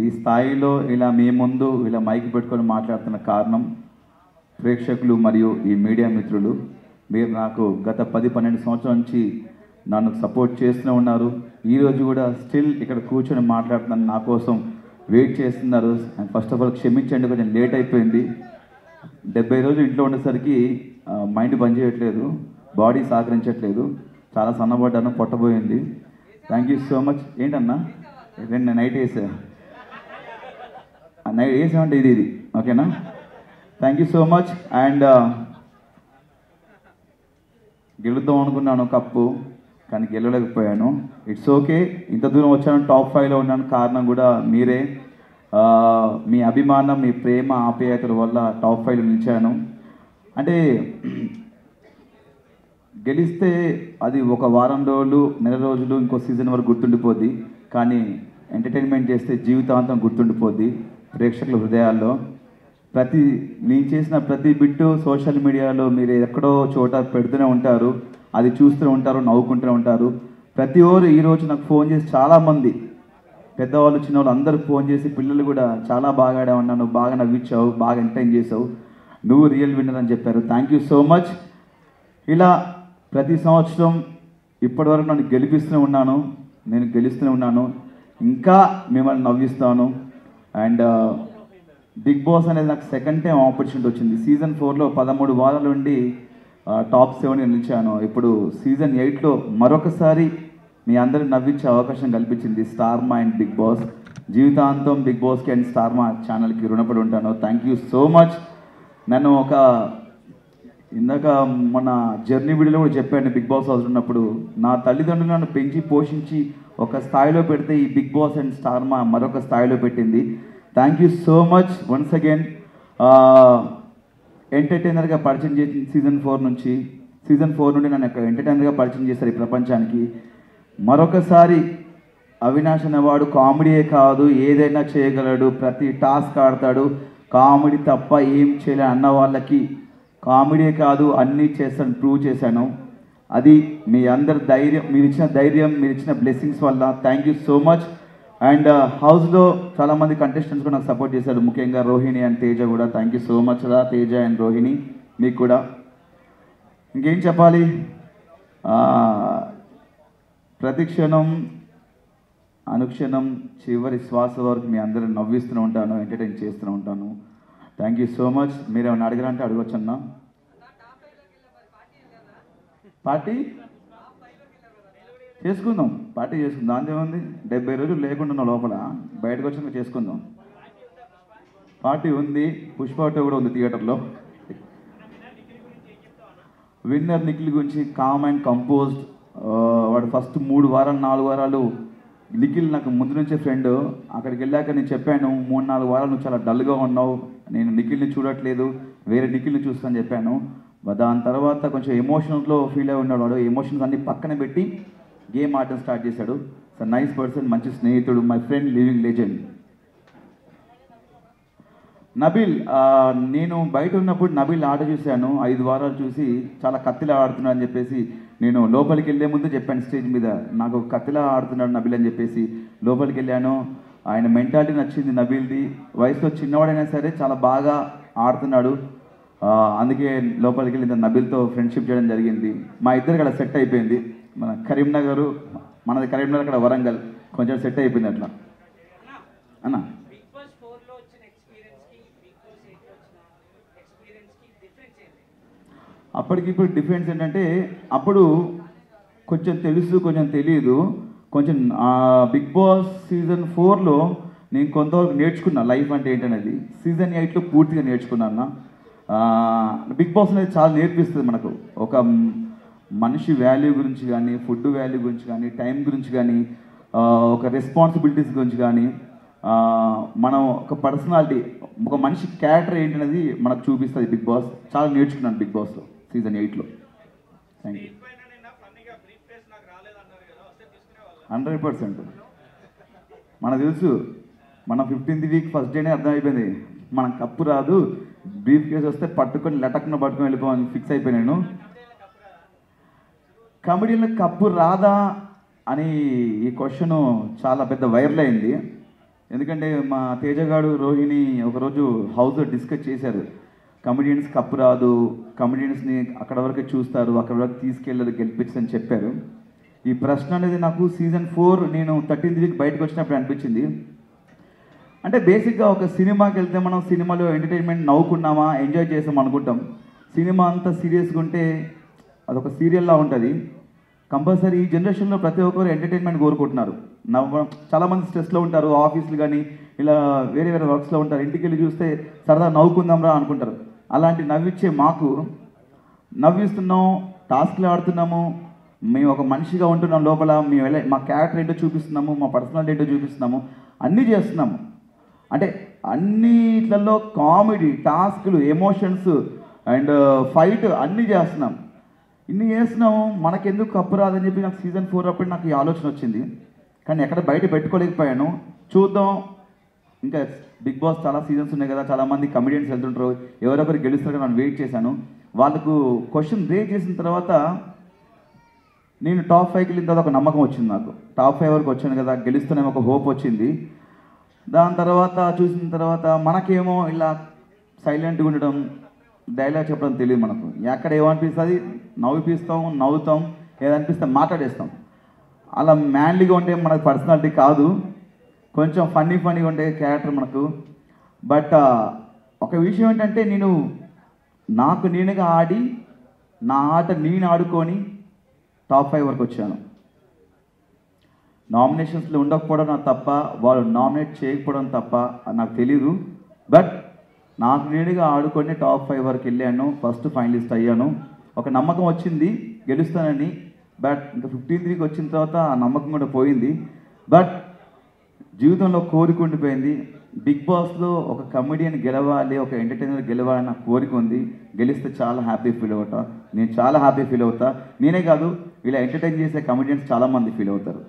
ఈ స్థాయిలో ఇలా మీ ముందు ఇలా మైక్ పెట్టుకొని మాట్లాడుతున్న కారణం ప్రేక్షకులు మరియు ఈ మీడియా మిత్రులు. మీరు నాకు గత 10-12 సంవత్సరాల నుంచి నన్ను సపోర్ట్ చేస్తూనే ఉన్నారు. ఈరోజు కూడా స్టిల్ ఇక్కడ కూర్చొని మాట్లాడుతున్నాను, నా కోసం వెయిట్ చేస్తున్నారు. అండ్ ఫస్ట్ ఆఫ్ ఆల్ క్షమించండి, కొంచెం లేట్ అయిపోయింది. 70 రోజులు ఇంట్లో ఉండేసరికి మైండ్ పనిచేయట్లేదు, బాడీ సహకరించట్లేదు, చాలా సన్నబడ్డాను, పొట్టబోయింది. Thank you so much. ఏంటన్నా నేను నైట్ వేసా, నైట్ వేసామంటే ఇది ఓకేనా? Thank you so much. And గెలుద్దాం అనుకున్నాను కప్పు, కానీ గెలవలేకపోయాను. It's okay. ఇంత దూరం వచ్చాను, టాప్ 5లో ఉన్నాను, కారణం కూడా మీరే. మీ అభిమానం, మీ ప్రేమ, ఆప్యాయతల వల్ల టాప్ 5లో నిలిచాను. అంటే గెలిస్తే అది ఒక వారం రోజులు, నెల రోజులు, ఇంకో సీజన్ వరకు గుర్తుండిపోద్ది. కానీ ఎంటర్టైన్మెంట్ చేస్తే జీవితాంతం గుర్తుండిపోద్ది ప్రేక్షకుల హృదయాల్లో. నేను చేసిన ప్రతి బిట్టు సోషల్ మీడియాలో మీరు ఎక్కడో చోట పెడుతూనే ఉంటారు, అది చూస్తూనే ఉంటారు, నవ్వుకుంటూనే ఉంటారు. ప్రతి ఓరు ఈరోజు నాకు ఫోన్ చేసి చాలామంది పెద్దవాళ్ళు, చిన్నవాళ్ళు అందరూ ఫోన్ చేసి, పిల్లలు కూడా చాలా బాగా ఆడామన్నా, నువ్వు బాగా నవ్వించావు, బాగా ఎంటర్టైన్ చేసావు, నువ్వు రియల్ విన్నర్ అని చెప్పారు. Thank you so much. ఇలా ప్రతి సంవత్సరం ఇప్పటివరకు నన్ను గెలిపిస్తూనే ఉన్నాను, నేను గెలుస్తూనే ఉన్నాను, ఇంకా మిమ్మల్ని నవ్విస్తాను. అండ్ బిగ్ బాస్ అనేది నాకు సెకండ్ టైం ఆపర్చునిటీ వచ్చింది. సీజన్ 4లో 13 వారాల నుండి టాప్ 7గా నిలిచాను. ఇప్పుడు సీజన్ 8లో మరొకసారి మీ అందరిని నవ్వించే అవకాశం కల్పించింది స్టార్ మా అండ్ బిగ్ బాస్. జీవితాంతం బిగ్ బాస్కి అండ్ స్టార్ మా ఛానల్కి రుణపడి ఉంటాను. Thank you so much. నన్ను ఇందాక మన జర్నీ వీడియోలో కూడా చెప్పాను, బిగ్ బాస్ హౌస్ ఉన్నప్పుడు నా తల్లిదండ్రులు నన్ను పెంచి పోషించి ఒక స్థాయిలో పెడితే ఈ బిగ్ బాస్ అండ్ స్టార్ మా మరొక స్థాయిలో పెట్టింది. Thank you so much once again. ఎంటర్టైనర్గా పరిచయం చేసిన సీజన్ 4 నుండి నన్ను ఎంటర్టైనర్గా పరిచయం చేశారు ఈ ప్రపంచానికి. మరొకసారి అవినాష్ అనేవాడు కామెడీయే కాదు, ఏదైనా చేయగలడు, ప్రతి టాస్క్ ఆడతాడు, కామెడీ తప్ప ఏం చేయలే అన్న వాళ్ళకి కామెడీయే కాదు అన్నీ చేస్తాను ప్రూవ్ చేశాను. అది మీ అందరి ధైర్యం, మీరు ఇచ్చిన ధైర్యం, మీరు ఇచ్చిన బ్లెస్సింగ్స్ వల్ల. Thank you so much. And హౌస్లో చాలామంది కంటెస్టెంట్స్ కూడా నాకు సపోర్ట్ చేశారు, ముఖ్యంగా రోహిణి అండ్ తేజ కూడా. థ్యాంక్ యూ సో మచ్ రా తేజ అండ్ రోహిణి, మీకు కూడా. ఇంకేం చెప్పాలి, ప్రతి క్షణం అనుక్షణం చివరి శ్వాస వరకు మీ అందరూ నవ్విస్తూనే ఉంటాను, ఎంటర్టైన్ చేస్తూనే ఉంటాను. Thank you so much. మీరు ఏమైనా అడగాలంటే అడగొచ్చన్నా. పార్టీ చేసుకుందాం, పార్టీ చేసుకుందాం, దాని ఏముంది. 70 రోజులు లేకుండా లోపల, బయటకు వచ్చినాక చేసుకుందాం. పార్టీ ఉంది, పుష్ప కూడా ఉంది థియేటర్లో. విన్నర్ నిఖిల్ గురించి కామ్ అండ్ కంపోజ్డ్. వాడు ఫస్ట్ 3 వారాలు 4 వారాలు నిఖిల్ నాకు ముందు నుంచే ఫ్రెండ్. అక్కడికి వెళ్ళాక నేను చెప్పాను, 3-4 వారాలు నువ్వు చాలా డల్గా ఉన్నావు, నేను నిఖిల్ని చూడట్లేదు, వేరే నిఖిల్ని చూస్తాను చెప్పాను. దాని తర్వాత కొంచెం ఎమోషన్స్లో ఫీల్ అయి ఉన్నాడు వాడు. ఎమోషన్స్ అన్ని పక్కన పెట్టి గేమ్ ఆడటం స్టార్ట్ చేశాడు. సార్ నైస్ పర్సన్, మంచి స్నేహితుడు, my friend, living legend. Nabeel, నేను బయట ఉన్నప్పుడు నబీల్ ఆట చూశాను, 5 వారాలు చూసి చాలా కత్తిలా ఆడుతున్నాడు అని చెప్పేసి నేను లోపలికి వెళ్ళే ముందు చెప్పాను స్టేజ్ మీద, నాకు కత్తిలా ఆడుతున్నాడు నబీల్ అని చెప్పేసి. లోపలికి వెళ్ళాను, ఆయన మెంటాలిటీ నచ్చింది నబీల్ది. వయసులో చిన్నవాడైనా సరే చాలా బాగా ఆడుతున్నాడు, అందుకే లోపలికి వెళ్ళి నబీల్తో ఫ్రెండ్షిప్ చేయడం జరిగింది. మా ఇద్దరికి అక్కడ సెట్ అయిపోయింది. మన కరీంనగర్, మనది కరీంనగర్, అక్కడ వరంగల్, కొంచెం సెట్ అయిపోయింది అట్లా అన్న. అప్పటికిప్పుడు డిఫరెన్స్ ఏంటంటే, అప్పుడు కొంచెం తెలుసు కొంచెం తెలియదు. కొంచెం బిగ్ బాస్ సీజన్ 4లో నేను కొంతవరకు నేర్చుకున్నా లైఫ్ అంటే ఏంటనేది. సీజన్ 8లో పూర్తిగా నేర్చుకున్నాను. బిగ్ బాస్ అనేది చాలా నేర్పిస్తుంది మనకు, ఒక మనిషి వాల్యూ గురించి కానీ, ఫుడ్ వాల్యూ గురించి కానీ, టైం గురించి కానీ, ఒక రెస్పాన్సిబిలిటీస్ గురించి కానీ, మనం ఒక పర్సనాలిటీ, ఒక మనిషి క్యారెక్టర్ ఏంటనేది మనకు చూపిస్తుంది బిగ్ బాస్. చాలా నేర్చుకున్నాను బిగ్ బాస్లో సీజన్ 8లో. Thank you. 100%. మనకు తెలుసు, మన 15th వీక్ ఫస్ట్ డేనే అర్థమైపోయింది, మనం కప్పు రాదు, బ్రీఫ్ కేసు వస్తే పట్టుకొని లటక్ను పట్టుకొని వెళ్ళిపోవాలని ఫిక్స్ అయిపోయాను. కమెడీలో కప్పు రాదా అని ఈ క్వశ్చన్ చాలా పెద్ద వైరల్ అయింది. ఎందుకంటే మా తేజగాడు రోహిణి ఒకరోజు హౌస్లో డిస్కస్ చేశారు. కమెడియన్స్ కప్పు రాదు, కమెడియన్స్ని అక్కడ వరకే చూస్తారు, అక్కడ వరకు తీసుకెళ్ళదు గెలిపించని చెప్పారు. ఈ ప్రశ్న అనేది నాకు సీజన్ 4 నేను 13th వీక్ బయటకు వచ్చినప్పుడు అనిపించింది. అంటే బేసిక్గా ఒక సినిమాకి వెళ్తే మనం సినిమాలో ఎంటర్టైన్మెంట్ నవ్వుకున్నామా, ఎంజాయ్ చేసాం అనుకుంటాం. సినిమా అంతా సీరియస్గా ఉంటే అదొక సీరియల్లా ఉంటుంది. కంపల్సరీ ఈ జనరేషన్లో ప్రతి ఒక్కరు ఎంటర్టైన్మెంట్ కోరుకుంటున్నారు. చాలామంది స్ట్రెస్లో ఉంటారు, ఆఫీసులు కానీ ఇలా వేరే వేరే వర్క్స్లో ఉంటారు. ఇంటికి వెళ్ళి చూస్తే సరదా నవ్వుకుందాంరా అనుకుంటారు. అలాంటి నవ్విచ్చే మాకు నవ్విస్తున్నాం, టాస్క్లు ఆడుతున్నాము, మేము ఒక మనిషిగా ఉంటున్నాం లోపల, మేము మా క్యారెక్టర్ ఏంటో చూపిస్తున్నాము, మా పర్సనాలిటీ ఏంటో చూపిస్తున్నాము, అన్నీ చేస్తున్నాము. అంటే అన్నిట్లలో కామెడీ, టాస్క్లు, ఎమోషన్స్ అండ్ ఫైట్ అన్నీ చేస్తున్నాం. ఇన్ని చేస్తున్నాము, మనకెందుకు కప్పు రాదని చెప్పి నాకు సీజన్ 4 అప్పుడు నాకు ఈ ఆలోచన వచ్చింది. కానీ ఎక్కడ బయట పెట్టుకోలేకపోయాను. చూద్దాం, ఇంకా బిగ్ బాస్ చాలా సీజన్స్ ఉన్నాయి కదా, చాలామంది కమెడియన్స్ వెళ్తుంటారు, ఎవరొకరు గెలుస్తారు నేను వెయిట్ చేశాను. వాళ్ళకు క్వశ్చన్ రేజ్ చేసిన తర్వాత నేను టాప్ 5కి వెళ్ళిన తర్వాత ఒక నమ్మకం వచ్చింది. నాకు టాప్ 5 వరకు వచ్చాను కదా, గెలుస్తూనే ఒక హోప్ వచ్చింది. దాని తర్వాత చూసిన తర్వాత మనకేమో ఇలా సైలెంట్గా ఉండడం, డైలాగ్ చెప్పడం తెలియదు. మనకు ఎక్కడ ఏమనిపిస్తుంది నవ్విపిస్తాం, నవ్వుతాం, ఏదనిపిస్తే మాట్లాడేస్తాం. అలా మ్యాన్లీగా ఉంటే మనకు పర్సనాలిటీ కాదు, కొంచెం ఫన్నీగా ఉండే క్యారెక్టర్ మనకు. బట్ ఒక విషయం ఏంటంటే నేను నాకు నేనుగా ఆడి నా ఆట నేను ఆడుకొని టాప్ 5 వరకు వచ్చాను. నామినేషన్స్లో ఉండకపోవడం నాకు తప్ప, వాళ్ళు నామినేట్ చేయకపోవడం తప్ప నాకు తెలీదు. బట్ నాకు నేనుగా ఆడుకొని టాప్ 5 వరకు వెళ్ళాను, ఫస్ట్ ఫైనలిస్ట్ అయ్యాను. ఒక నమ్మకం వచ్చింది గెలుస్తానని. బట్ ఇంకా 15th వీక్ వచ్చిన తర్వాత ఆ నమ్మకం కూడా పోయింది. బట్ జీవితంలో కోరిక ఉండిపోయింది. బిగ్ బాస్లో ఒక కమెడియన్ గెలవాలి, ఒక ఎంటర్టైనర్ గెలవాలని నాకు కోరిక ఉంది. గెలిస్తే చాలా హ్యాపీ ఫీల్ అవుతా, నేను చాలా హ్యాపీ ఫీల్ అవుతా. నేనే కాదు, ఇలా ఎంటర్టైన్ చేసే కమెడియన్స్ చాలామంది ఫీల్ అవుతారు.